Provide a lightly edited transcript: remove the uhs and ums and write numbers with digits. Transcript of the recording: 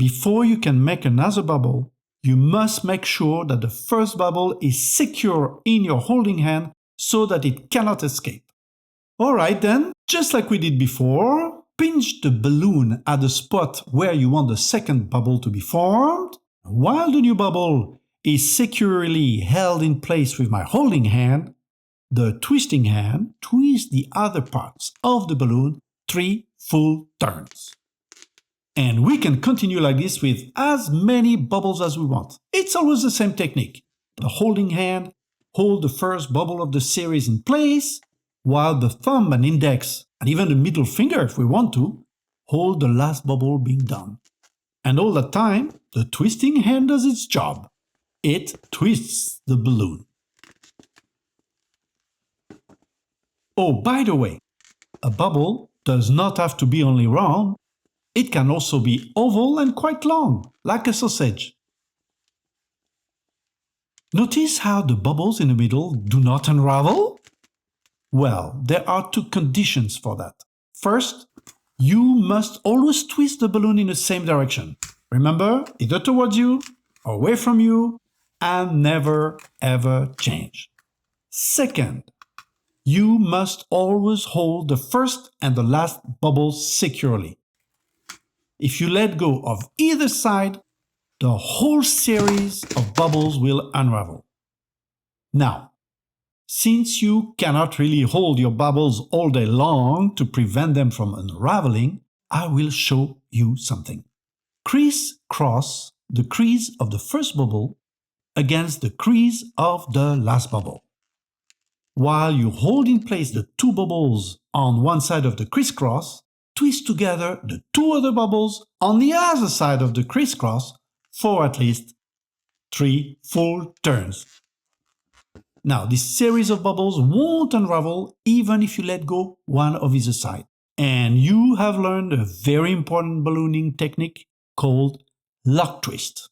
before you can make another bubble, you must make sure that the first bubble is secure in your holding hand so that it cannot escape. Alright then, just like we did before, pinch the balloon at the spot where you want the second bubble to be formed. While the new bubble is securely held in place with my holding hand, the twisting hand twists the other parts of the balloon 3 full turns. And we can continue like this with as many bubbles as we want. It's always the same technique. The holding hand hold the first bubble of the series in place, while the thumb and index, and even the middle finger if we want to, hold the last bubble being done. And all the time, the twisting hand does its job. It twists the balloon. Oh, by the way, a bubble does not have to be only round. It can also be oval and quite long, like a sausage. Notice how the bubbles in the middle do not unravel? Well, there are 2 conditions for that. First, you must always twist the balloon in the same direction. Remember, either towards you, or away from you, and never ever change. Second, you must always hold the first and the last bubbles securely. If you let go of either side, the whole series of bubbles will unravel. Now, since you cannot really hold your bubbles all day long to prevent them from unraveling, I will show you something. Criss-cross the crease of the first bubble against the crease of the last bubble. While you hold in place the 2 bubbles on one side of the crisscross, twist together the 2 other bubbles on the other side of the crisscross for at least 3 full turns. Now, this series of bubbles won't unravel even if you let go one of either side. And you have learned a very important ballooning technique called lock twist.